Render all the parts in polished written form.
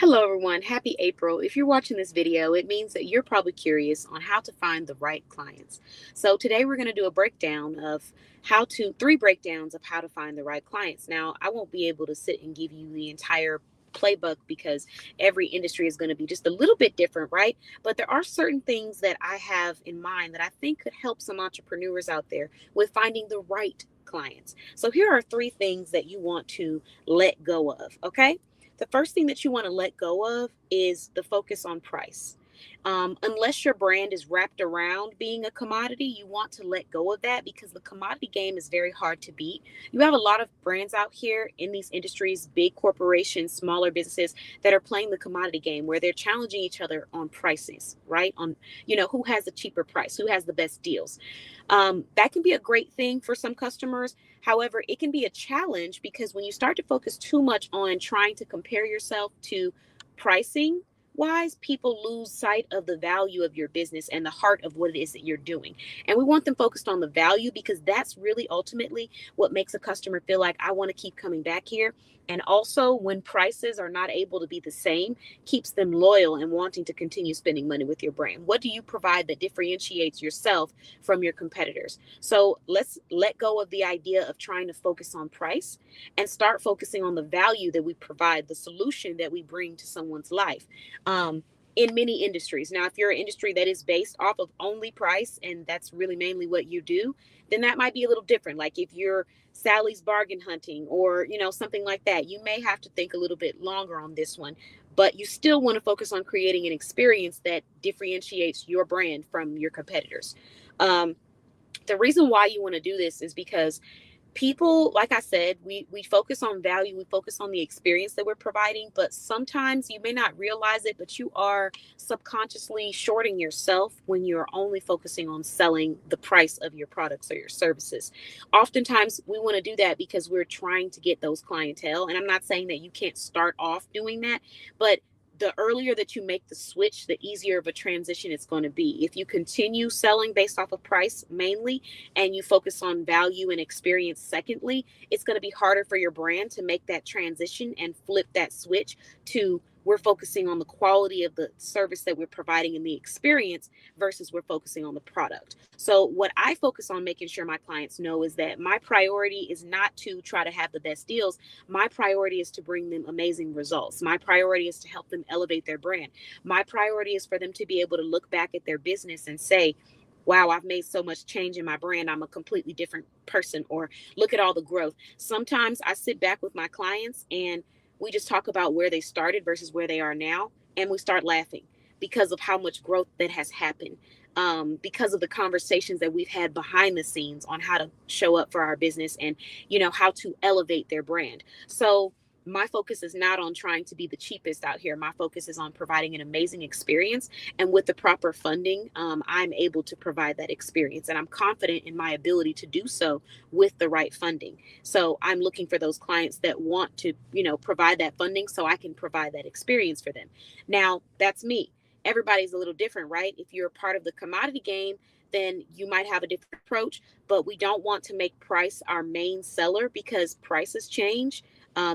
Hello, everyone. Happy April. If you're watching this video, it means that you're probably curious on how to find the right clients. So today we're going to do a breakdown of three breakdowns of how to find the right clients. Now, I won't be able to sit and give you the entire playbook because every industry is going to be just a little bit different, right? But there are certain things that I have in mind that I think could help some entrepreneurs out there with finding the right clients. So here are three things that you want to let go of, okay? The first thing that you want to let go of is the focus on price. Unless your brand is wrapped around being a commodity, you want to let go of that because the commodity game is very hard to beat. You have a lot of brands out here in these industries, big corporations, smaller businesses that are playing the commodity game where they're challenging each other on prices, right? On, who has a cheaper price, who has the best deals. That can be a great thing for some customers. However, it can be a challenge because when you start to focus too much on trying to compare yourself to pricing wise, people lose sight of the value of your business and the heart of what it is that you're doing. And we want them focused on the value because that's really ultimately what makes a customer feel like I want to keep coming back here. And also, when prices are not able to be the same, keeps them loyal and wanting to continue spending money with your brand. What do you provide that differentiates yourself from your competitors? So let's let go of the idea of trying to focus on price and start focusing on the value that we provide, the solution that we bring to someone's life. In many industries. Now, if you're an industry that is based off of only price and that's really mainly what you do, then that might be a little different. Like if you're Sally's bargain hunting or, something like that, you may have to think a little bit longer on this one, but you still want to focus on creating an experience that differentiates your brand from your competitors. Um, the reason why you want to do this is because people, like I said, we focus on value, we focus on the experience that we're providing, but sometimes you may not realize it, but you are subconsciously shorting yourself when you're only focusing on selling the price of your products or your services. Oftentimes we want to do that because we're trying to get those clientele, and I'm not saying that you can't start off doing that, but the earlier that you make the switch, the easier of a transition it's going to be. If you continue selling based off of price mainly, and you focus on value and experience secondly, it's going to be harder for your brand to make that transition and flip that switch to we're focusing on the quality of the service that we're providing and the experience versus we're focusing on the product. So what I focus on making sure my clients know is that my priority is not to try to have the best deals. My priority is to bring them amazing results. My priority is to help them elevate their brand. My priority is for them to be able to look back at their business and say, wow, I've made so much change in my brand. I'm a completely different person, or look at all the growth. Sometimes I sit back with my clients and we just talk about where they started versus where they are now. And we start laughing because of how much growth that has happened. Because of the conversations that we've had behind the scenes on how to show up for our business and, how to elevate their brand. So my focus is not on trying to be the cheapest out here. My focus is on providing an amazing experience. And with the proper funding, I'm able to provide that experience. And I'm confident in my ability to do so with the right funding. So I'm looking for those clients that want to, provide that funding so I can provide that experience for them. Now, that's me. Everybody's a little different, right? If you're a part of the commodity game, then you might have a different approach, but we don't want to make price our main seller because prices change,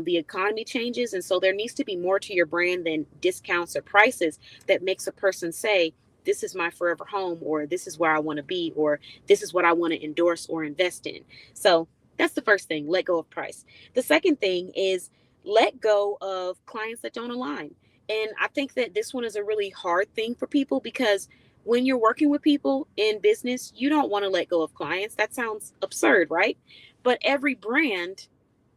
the economy changes. And so there needs to be more to your brand than discounts or prices that makes a person say, this is my forever home, or this is where I want to be, or this is what I want to endorse or invest in. So that's the first thing, let go of price. The second thing is let go of clients that don't align. And I think that this one is a really hard thing for people because when you're working with people in business, you don't want to let go of clients. That sounds absurd, right? But every brand,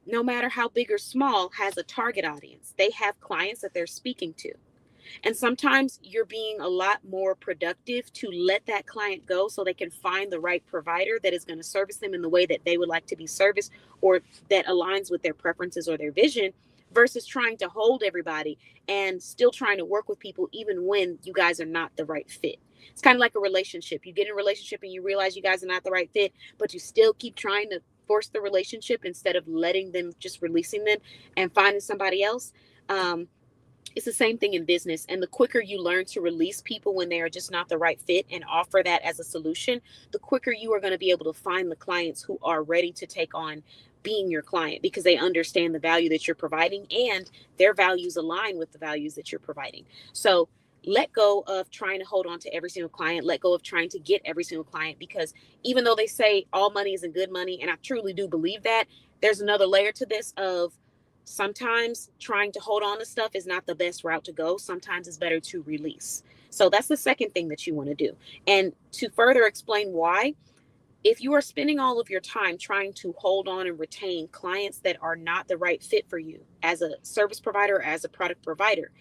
no matter how big or small, has a target audience. They have clients that they're speaking to. And sometimes you're being a lot more productive to let that client go so they can find the right provider that is going to service them in the way that they would like to be serviced or that aligns with their preferences or their vision versus trying to hold everybody and still trying to work with people even when you guys are not the right fit. It's kind of like a relationship. You get in a relationship and you realize you guys are not the right fit, but you still keep trying to force the relationship instead of letting them, just releasing them and finding somebody else. It's the same thing in business. And the quicker you learn to release people when they are just not the right fit and offer that as a solution, the quicker you are going to be able to find the clients who are ready to take on being your client because they understand the value that you're providing and their values align with the values that you're providing. So let go of trying to hold on to every single client, let go of trying to get every single client, because even though they say all money isn't good money, and I truly do believe that, there's another layer to this of sometimes trying to hold on to stuff is not the best route to go. Sometimes it's better to release. So that's the second thing that you want to do. And to further explain why, if you are spending all of your time trying to hold on and retain clients that are not the right fit for you as a service provider or as a product provider,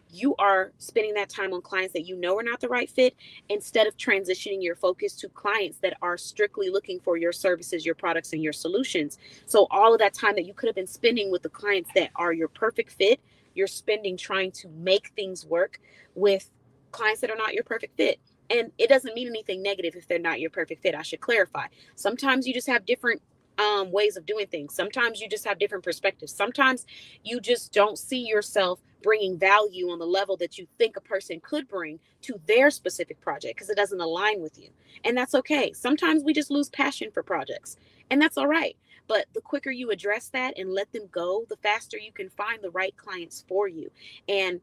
you are spending that time on clients that you know are not the right fit instead of transitioning your focus to clients that are strictly looking for your services, your products, and your solutions. So all of that time that you could have been spending with the clients that are your perfect fit, you're spending trying to make things work with clients that are not your perfect fit. And it doesn't mean anything negative if they're not your perfect fit. I should clarify. Sometimes you just have different ways of doing things. Sometimes you just have different perspectives. Sometimes you just don't see yourself bringing value on the level that you think a person could bring to their specific project because it doesn't align with you. And that's okay. Sometimes we just lose passion for projects, and that's all right. But the quicker you address that and let them go, the faster you can find the right clients for you. And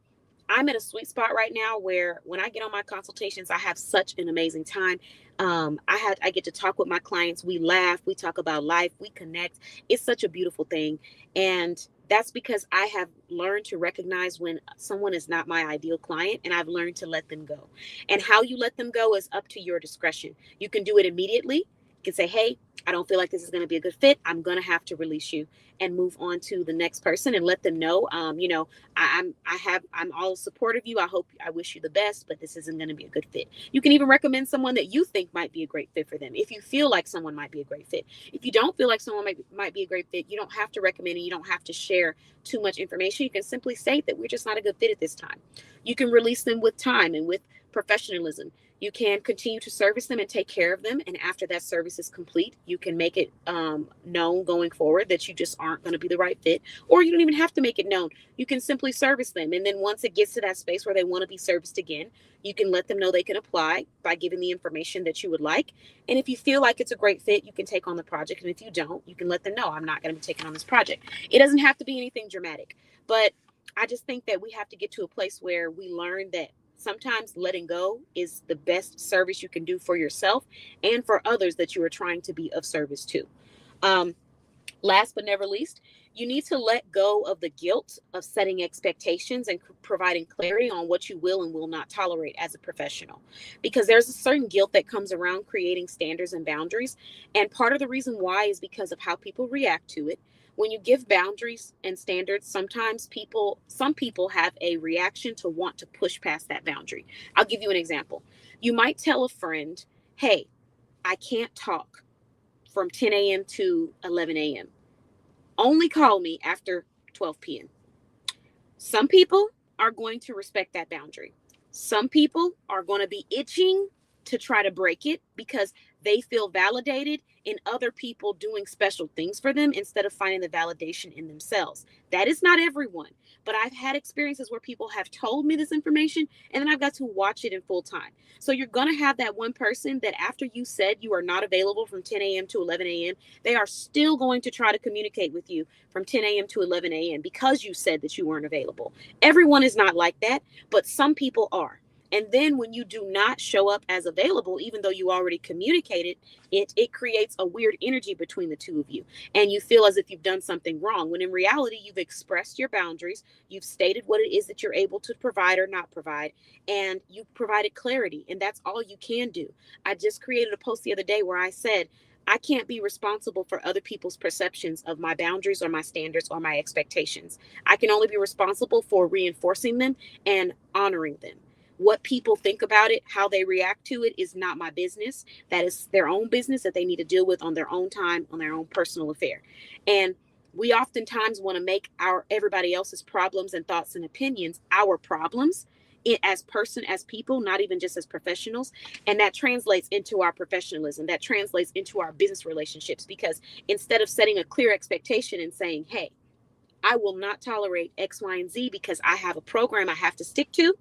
I'm at a sweet spot right now where when I get on my consultations, I have such an amazing time. I get to talk with my clients. We laugh, we talk about life, we connect. It's such a beautiful thing. And that's because I have learned to recognize when someone is not my ideal client, and I've learned to let them go. And how you let them go is up to your discretion. You can do it immediately. You can say, hey, I don't feel like this is going to be a good fit. I'm going to have to release you and move on to the next person and let them know, I'm all support of you. I wish you the best, but this isn't going to be a good fit. You can even recommend someone that you think might be a great fit for them. If you feel like someone might be a great fit, if you don't feel like someone might be a great fit, you don't have to recommend and you don't have to share too much information. You can simply state that we're just not a good fit at this time. You can release them with time and with professionalism. You can continue to service them and take care of them. And after that service is complete, you can make it known going forward that you just aren't going to be the right fit. Or you don't even have to make it known. You can simply service them. And then once it gets to that space where they want to be serviced again, you can let them know they can apply by giving the information that you would like. And if you feel like it's a great fit, you can take on the project. And if you don't, you can let them know, I'm not going to be taking on this project. It doesn't have to be anything dramatic. But I just think that we have to get to a place where we learn that sometimes letting go is the best service you can do for yourself and for others that you are trying to be of service to. Last but never least, you need to let go of the guilt of setting expectations and providing clarity on what you will and will not tolerate as a professional. Because there's a certain guilt that comes around creating standards and boundaries. And part of the reason why is because of how people react to it. When you give boundaries and standards, some people have a reaction to want to push past that boundary. I'll give you an example. You might tell a friend, hey, I can't talk from 10 a.m. to 11 a.m. Only call me after 12 p.m. Some people are going to respect that boundary. Some people are going to be itching to try to break it because they feel validated in other people doing special things for them instead of finding the validation in themselves. That is not everyone, but I've had experiences where people have told me this information and then I've got to watch it in full time. So you're going to have that one person that after you said you are not available from 10 a.m. to 11 a.m., they are still going to try to communicate with you from 10 a.m. to 11 a.m. because you said that you weren't available. Everyone is not like that, but some people are. And then when you do not show up as available, even though you already communicated, it creates a weird energy between the two of you. And you feel as if you've done something wrong, when in reality, you've expressed your boundaries. You've stated what it is that you're able to provide or not provide. And you've provided clarity. And that's all you can do. I just created a post the other day where I said, I can't be responsible for other people's perceptions of my boundaries or my standards or my expectations. I can only be responsible for reinforcing them and honoring them. What people think about it, how they react to it is not my business. That is their own business that they need to deal with on their own time, on their own personal affair. And we oftentimes want to make everybody else's problems and thoughts and opinions our problems as people, not even just as professionals. And that translates into our professionalism. That translates into our business relationships, because instead of setting a clear expectation and saying, hey, I will not tolerate X, Y, and Z because I have a program I have to stick to,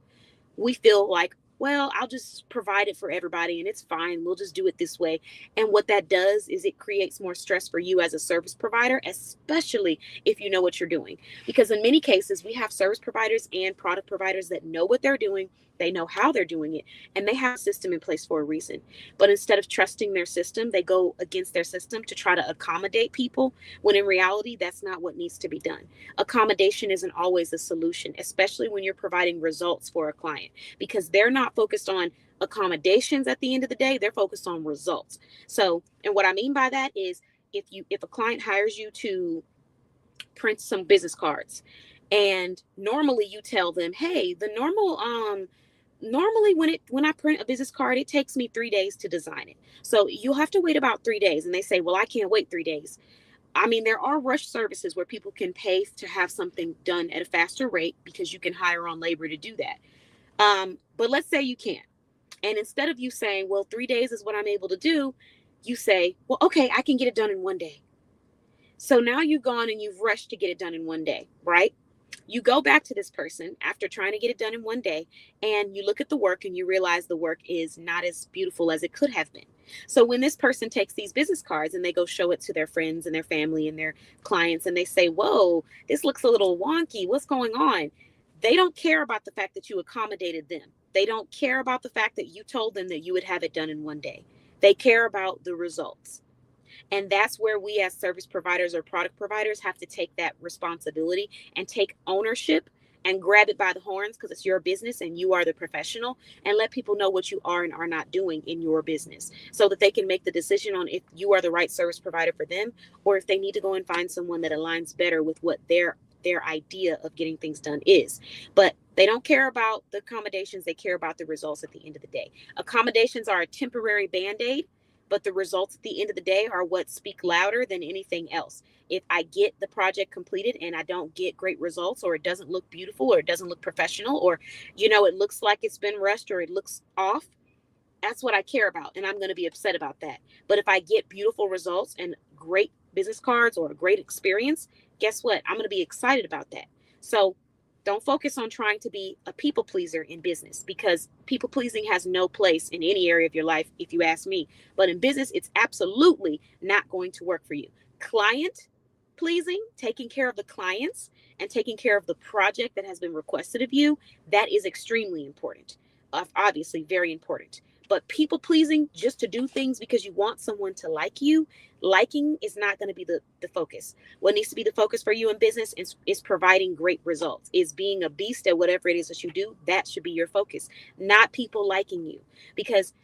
we feel like, well, I'll just provide it for everybody and it's fine. We'll just do it this way. And what that does is it creates more stress for you as a service provider, especially if you know what you're doing. Because in many cases, we have service providers and product providers that know what they're doing. They know how they're doing it, and they have a system in place for a reason. But instead of trusting their system, they go against their system to try to accommodate people, when in reality, that's not what needs to be done. Accommodation isn't always a solution, especially when you're providing results for a client, because they're not focused on accommodations at the end of the day. They're focused on results. So, and what I mean by that is, if a client hires you to print some business cards, and normally you tell them, hey, the normally when I print a business card, it takes me 3 days to design it, so you'll have to wait about 3 days. And they say, well, I can't wait 3 days. I mean, there are rush services where people can pay to have something done at a faster rate because you can hire on labor to do that. But let's say you can't. And instead of you saying, well, 3 days is what I'm able to do, you say, well, okay, I can get it done in one day. So now you've gone and you've rushed to get it done in one day, right? You go back to this person after trying to get it done in one day, and you look at the work and you realize the work is not as beautiful as it could have been. So when this person takes these business cards and they go show it to their friends and their family and their clients, and they say, whoa, this looks a little wonky, what's going on? They don't care about the fact that you accommodated them. They don't care about the fact that you told them that you would have it done in one day. They care about the results. And that's where we as service providers or product providers have to take that responsibility and take ownership and grab it by the horns, because it's your business and you are the professional, and let people know what you are and are not doing in your business so that they can make the decision on if you are the right service provider for them, or if they need to go and find someone that aligns better with what their idea of getting things done is. But they don't care about the accommodations. They care about the results at the end of the day. Accommodations are a temporary band-aid, but the results at the end of the day are what speak louder than anything else. If I get the project completed and I don't get great results, or it doesn't look beautiful, or it doesn't look professional, or, it looks like it's been rushed, or it looks off, that's what I care about. And I'm going to be upset about that. But if I get beautiful results and great business cards or a great experience, guess what? I'm going to be excited about that. So don't focus on trying to be a people pleaser in business, because people pleasing has no place in any area of your life, if you ask me. But in business, it's absolutely not going to work for you. Client pleasing, taking care of the clients and taking care of the project that has been requested of you, that is extremely important. Obviously, very important. But people pleasing just to do things because you want someone to like you, liking is not going to be the focus. What needs to be the focus for you in business is providing great results, is being a beast at whatever it is that you do. That should be your focus, not people liking you. Because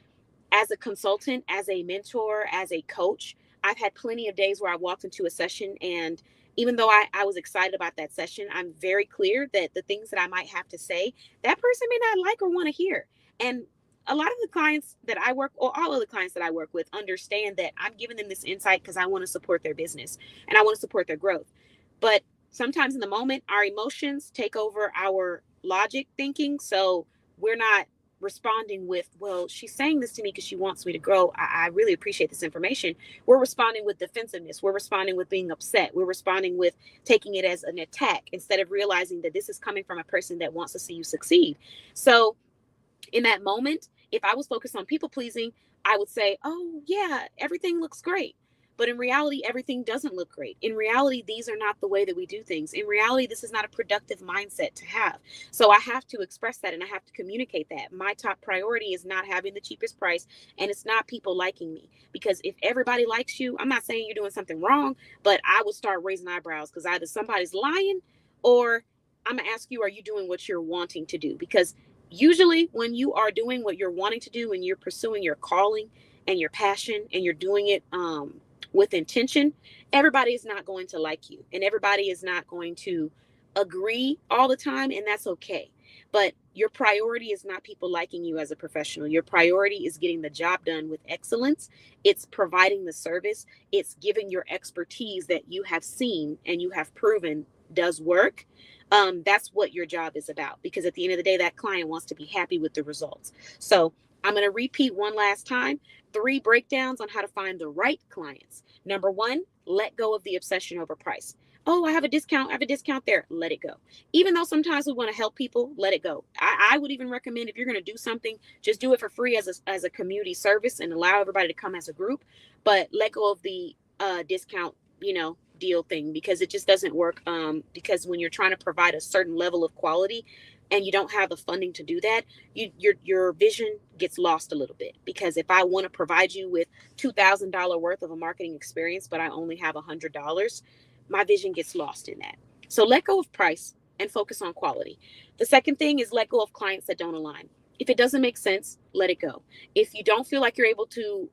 as a consultant, as a mentor, as a coach, I've had plenty of days where I walked into a session, and even though I was excited about that session, I'm very clear that the things that I might have to say, that person may not like or want to hear. And a lot of the clients that I work, or all of the clients that I work with, understand that I'm giving them this insight because I want to support their business and I want to support their growth. But sometimes in the moment, our emotions take over our logic thinking. So we're not responding with, well, she's saying this to me because she wants me to grow. I really appreciate this information. We're responding with defensiveness. We're responding with being upset. We're responding with taking it as an attack, instead of realizing that this is coming from a person that wants to see you succeed. So in that moment, if I was focused on people pleasing, I would say, oh, yeah, everything looks great. But in reality, everything doesn't look great. In reality, these are not the way that we do things. In reality, this is not a productive mindset to have. So I have to express that and I have to communicate that. My top priority is not having the cheapest price, and it's not people liking me. Because if everybody likes you, I'm not saying you're doing something wrong, but I would start raising eyebrows, because either somebody's lying, or I'm going to ask you, are you doing what you're wanting to do? Because usually when you are doing what you're wanting to do and you're pursuing your calling and your passion and you're doing it with intention, everybody is not going to like you, and everybody is not going to agree all the time, and that's okay. But your priority is not people liking you as a professional. Your priority is getting the job done with excellence. It's providing the service. It's giving your expertise that you have seen and you have proven does work. That's what your job is about, because at the end of the day, that client wants to be happy with the results. So I'm going to repeat one last time, 3 breakdowns on how to find the right clients. Number 1, let go of the obsession over price. Oh, I have a discount there. Let it go. Even though sometimes we want to help people, let it go. I would even recommend if you're going to do something, just do it for free as a community service and allow everybody to come as a group, but let go of the discount, deal thing, because it just doesn't work. Because when you're trying to provide a certain level of quality and you don't have the funding to do that, your vision gets lost a little bit. Because if I want to provide you with $2,000 worth of a marketing experience, but I only have $100, my vision gets lost in that. So let go of price and focus on quality. The second thing is let go of clients that don't align. If it doesn't make sense, let it go. If you don't feel like you're able to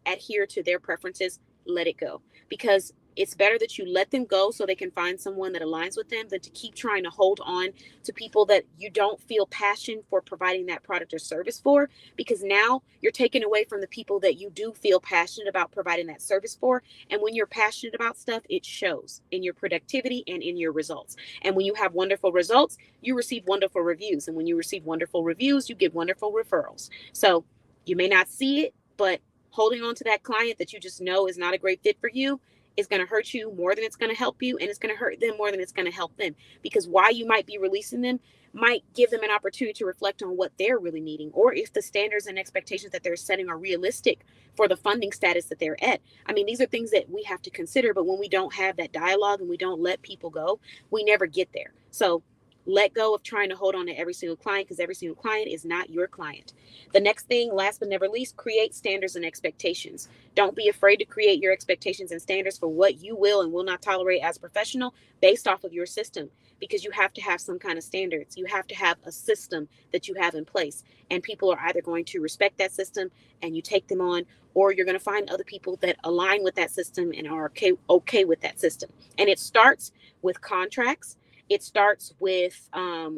adhere to their preferences, let it go. Because it's better that you let them go so they can find someone that aligns with them than to keep trying to hold on to people that you don't feel passion for providing that product or service for, because now you're taking away from the people that you do feel passionate about providing that service for. And when you're passionate about stuff, it shows in your productivity and in your results. And when you have wonderful results, you receive wonderful reviews. And when you receive wonderful reviews, you get wonderful referrals. So you may not see it, but holding on to that client that you just know is not a great fit for you is going to hurt you more than it's going to help you, and it's going to hurt them more than it's going to help them, because why you might be releasing them might give them an opportunity to reflect on what they're really needing, or if the standards and expectations that they're setting are realistic for the funding status that they're at. I mean, these are things that we have to consider, but when we don't have that dialogue and we don't let people go, we never get there. So let go of trying to hold on to every single client, because every single client is not your client. The next thing, last but never least, create standards and expectations. Don't be afraid to create your expectations and standards for what you will and will not tolerate as a professional based off of your system, because you have to have some kind of standards. You have to have a system that you have in place, and people are either going to respect that system and you take them on, or you're going to find other people that align with that system and are okay with that system. And it starts with contracts. It starts with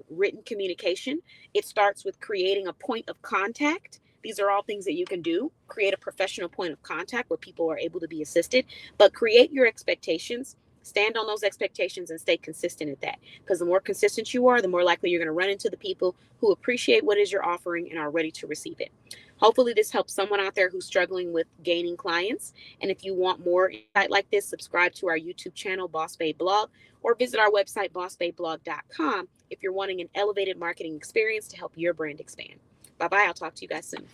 written communication. It starts with creating a point of contact. These are all things that you can do. Create a professional point of contact where people are able to be assisted, but create your expectations, stand on those expectations, and stay consistent at that. Because the more consistent you are, the more likely you're going to run into the people who appreciate what it is you're offering and are ready to receive it. Hopefully this helps someone out there who's struggling with gaining clients. And if you want more insight like this, subscribe to our YouTube channel, Boss Babe Blog, or visit our website, bossbabeblog.com, if you're wanting an elevated marketing experience to help your brand expand. Bye-bye. I'll talk to you guys soon.